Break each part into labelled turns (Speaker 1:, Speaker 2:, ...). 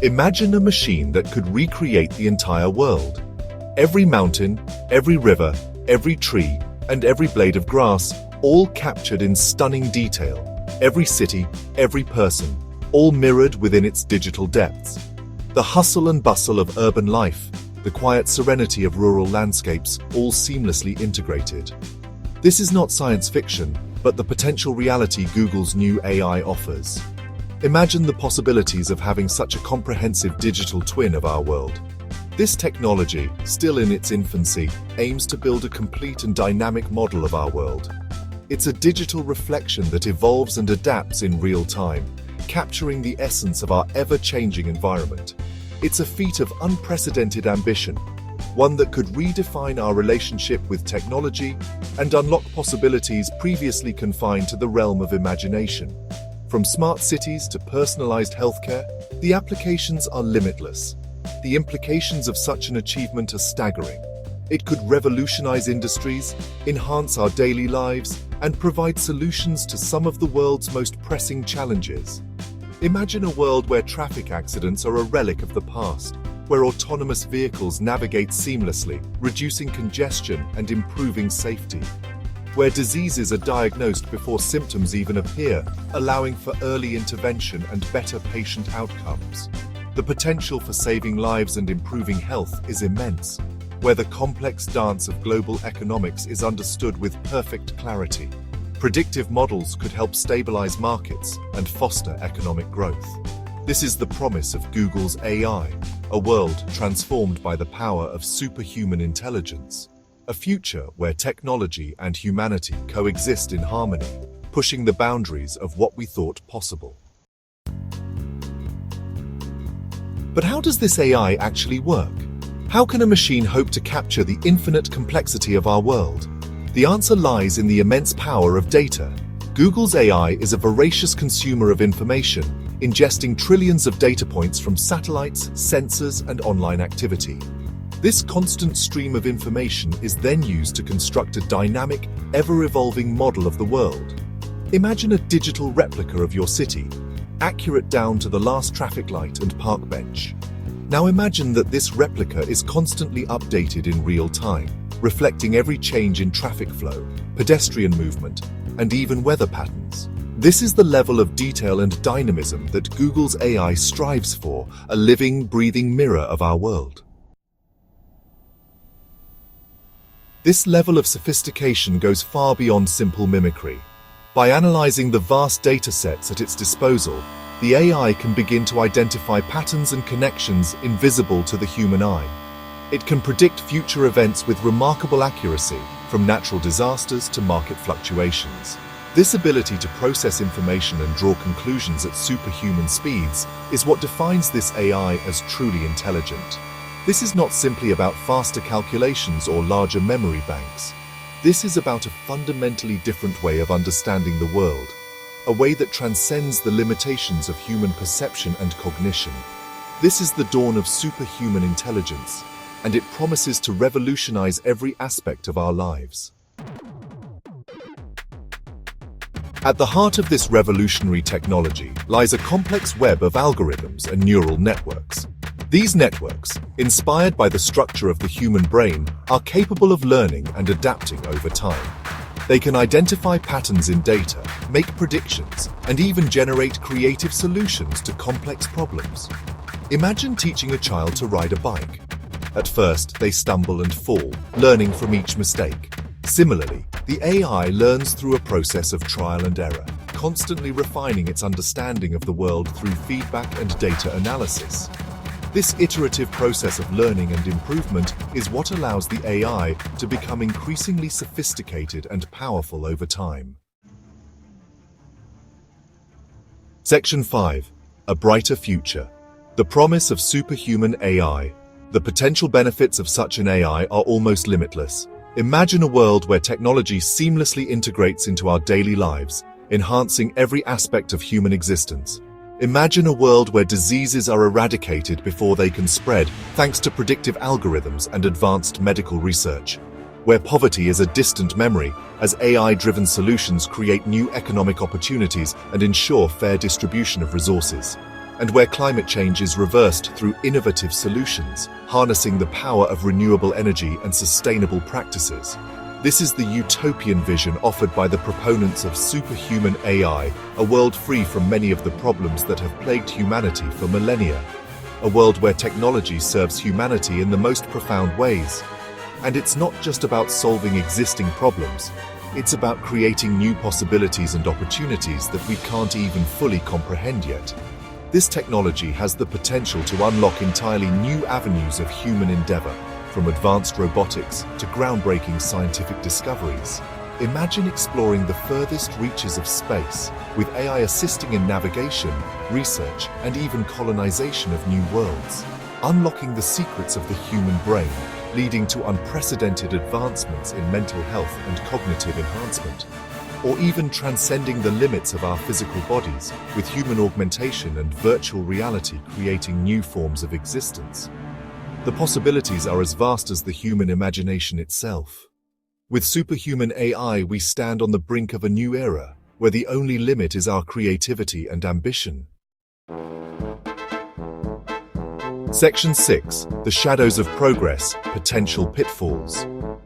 Speaker 1: Imagine a machine that could recreate the entire world. Every mountain, every river, every tree, and every blade of grass, all captured in stunning detail. Every city, every person, all mirrored within its digital depths. The hustle and bustle of urban life, the quiet serenity of rural landscapes, all seamlessly integrated. This is not science fiction, but the potential reality Google's new AI offers. Imagine the possibilities of having such a comprehensive digital twin of our world. This technology, still in its infancy, aims to build a complete and dynamic model of our world. It's a digital reflection that evolves and adapts in real time, capturing the essence of our ever-changing environment. It's a feat of unprecedented ambition, one that could redefine our relationship with technology and unlock possibilities previously confined to the realm of imagination. From smart cities to personalized healthcare, the applications are limitless. The implications of such an achievement are staggering. It could revolutionize industries, enhance our daily lives, and provide solutions to some of the world's most pressing challenges. Imagine a world where traffic accidents are a relic of the past, where autonomous vehicles navigate seamlessly, reducing congestion and improving safety. Where diseases are diagnosed before symptoms even appear, allowing for early intervention and better patient outcomes. The potential for saving lives and improving health is immense, where the complex dance of global economics is understood with perfect clarity. Predictive models could help stabilize markets and foster economic growth. This is the promise of Google's AI, a world transformed by the power of superhuman intelligence. A future where technology and humanity coexist in harmony, pushing the boundaries of what we thought possible. But how does this AI actually work? How can a machine hope to capture the infinite complexity of our world? The answer lies in the immense power of data. Google's AI is a voracious consumer of information, ingesting trillions of data points from satellites, sensors, and online activity. This constant stream of information is then used to construct a dynamic, ever-evolving model of the world. Imagine a digital replica of your city, accurate down to the last traffic light and park bench. Now imagine that this replica is constantly updated in real time, reflecting every change in traffic flow, pedestrian movement, and even weather patterns. This is the level of detail and dynamism that Google's AI strives for, a living, breathing mirror of our world. This level of sophistication goes far beyond simple mimicry. By analyzing the vast data sets at its disposal, the AI can begin to identify patterns and connections invisible to the human eye. It can predict future events with remarkable accuracy, from natural disasters to market fluctuations. This ability to process information and draw conclusions at superhuman speeds is what defines this AI as truly intelligent. This is not simply about faster calculations or larger memory banks. This is about a fundamentally different way of understanding the world, a way that transcends the limitations of human perception and cognition. This is the dawn of superhuman intelligence, and it promises to revolutionize every aspect of our lives. At the heart of this revolutionary technology lies a complex web of algorithms and neural networks. These networks, inspired by the structure of the human brain, are capable of learning and adapting over time. They can identify patterns in data, make predictions, and even generate creative solutions to complex problems. Imagine teaching a child to ride a bike. At first, they stumble and fall, learning from each mistake. Similarly, the AI learns through a process of trial and error, constantly refining its understanding of the world through feedback and data analysis. This iterative process of learning and improvement is what allows the AI to become increasingly sophisticated and powerful over time. Section 5. A Brighter Future. The Promise of Superhuman AI. The potential benefits of such an AI are almost limitless. Imagine a world where technology seamlessly integrates into our daily lives, enhancing every aspect of human existence. Imagine a world where diseases are eradicated before they can spread, thanks to predictive algorithms and advanced medical research. Where poverty is a distant memory, as AI-driven solutions create new economic opportunities and ensure fair distribution of resources. and where climate change is reversed through innovative solutions, harnessing the power of renewable energy and sustainable practices. This is the utopian vision offered by the proponents of superhuman AI, a world free from many of the problems that have plagued humanity for millennia. A world where technology serves humanity in the most profound ways. And it's not just about solving existing problems, it's about creating new possibilities and opportunities that we can't even fully comprehend yet. This technology has the potential to unlock entirely new avenues of human endeavor, from advanced robotics to groundbreaking scientific discoveries. Imagine exploring the furthest reaches of space, with AI assisting in navigation, research, and even colonization of new worlds, unlocking the secrets of the human brain, leading to unprecedented advancements in mental health and cognitive enhancement, or even transcending the limits of our physical bodies, with human augmentation and virtual reality creating new forms of existence. The possibilities are as vast as the human imagination itself. With superhuman AI, we stand on the brink of a new era, where the only limit is our creativity and ambition. Section 6. The Shadows of Progress, Potential Pitfalls.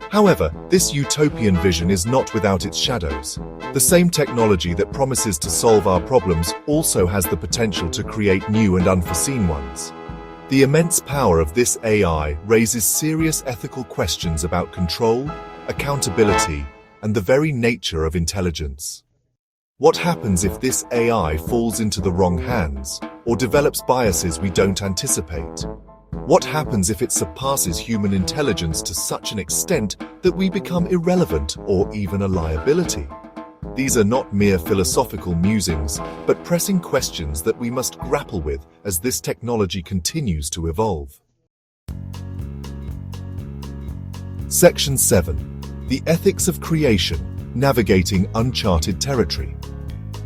Speaker 1: However, this utopian vision is not without its shadows. The same technology that promises to solve our problems also has the potential to create new and unforeseen ones. The immense power of this AI raises serious ethical questions about control, accountability, and the very nature of intelligence. What happens if this AI falls into the wrong hands, or develops biases we don't anticipate? What happens if it surpasses human intelligence to such an extent that we become irrelevant or even a liability? These are not mere philosophical musings, but pressing questions that we must grapple with as this technology continues to evolve. Section 7. The Ethics of Creation, Navigating Uncharted Territory.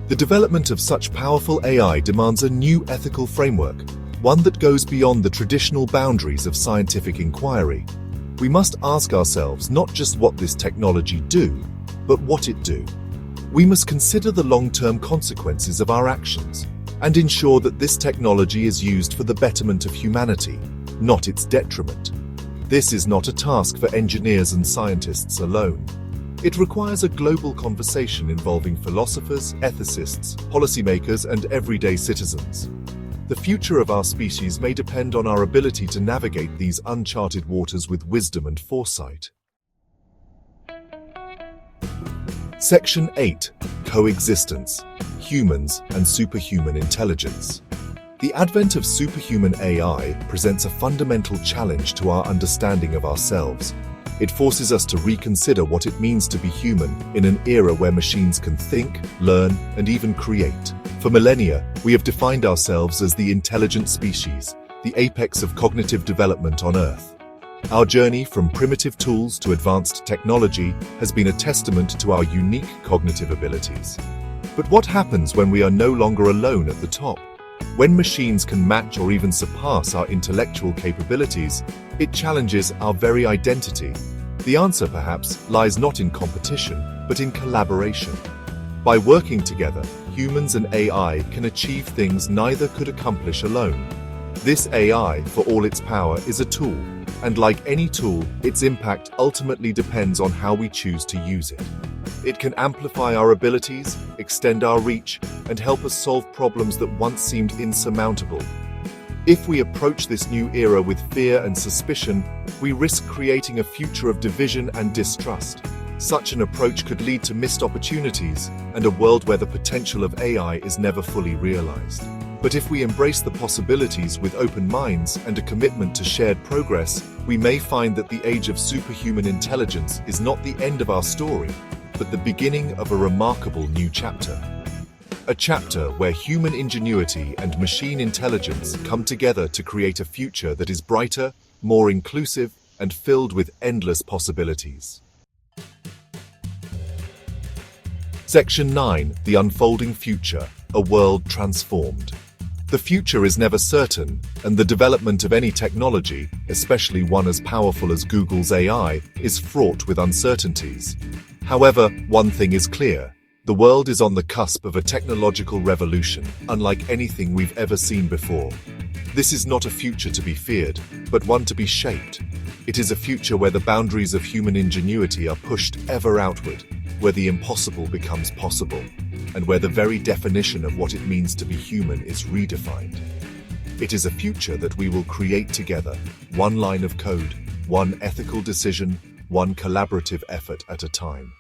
Speaker 1: The development of such powerful AI demands a new ethical framework, one that goes beyond the traditional boundaries of scientific inquiry. We must ask ourselves not just what this technology do, but what it do. We must consider the long-term consequences of our actions and ensure that this technology is used for the betterment of humanity, not its detriment. This is not a task for engineers and scientists alone. It requires a global conversation involving philosophers, ethicists, policymakers, and everyday citizens. The future of our species may depend on our ability to navigate these uncharted waters with wisdom and foresight. Section 8. Coexistence, Humans and Superhuman Intelligence. The advent of superhuman AI presents a fundamental challenge to our understanding of ourselves. It forces us to reconsider what it means to be human in an era where machines can think, learn, and even create. For millennia, we have defined ourselves as the intelligent species, the apex of cognitive development on Earth. Our journey from primitive tools to advanced technology has been a testament to our unique cognitive abilities. But what happens when we are no longer alone at the top? When machines can match or even surpass our intellectual capabilities, it challenges our very identity. The answer, perhaps, lies not in competition, but in collaboration. By working together, humans and AI can achieve things neither could accomplish alone. This AI, for all its power, is a tool, and like any tool, its impact ultimately depends on how we choose to use it. It can amplify our abilities, extend our reach, and help us solve problems that once seemed insurmountable. If we approach this new era with fear and suspicion, we risk creating a future of division and distrust. Such an approach could lead to missed opportunities and a world where the potential of AI is never fully realized. But if we embrace the possibilities with open minds and a commitment to shared progress, we may find that the age of superhuman intelligence is not the end of our story, but the beginning of a remarkable new chapter. A chapter where human ingenuity and machine intelligence come together to create a future that is brighter, more inclusive, and filled with endless possibilities. Section 9. The Unfolding Future, a World Transformed. The future is never certain, and the development of any technology, especially one as powerful as Google's AI, is fraught with uncertainties. However, one thing is clear: The world is on the cusp of a technological revolution, unlike anything we've ever seen before. This is not a future to be feared, but one to be shaped. It is a future where the boundaries of human ingenuity are pushed ever outward, where the impossible becomes possible, and where the very definition of what it means to be human is redefined. It is a future that we will create together, one line of code, one ethical decision, one collaborative effort at a time.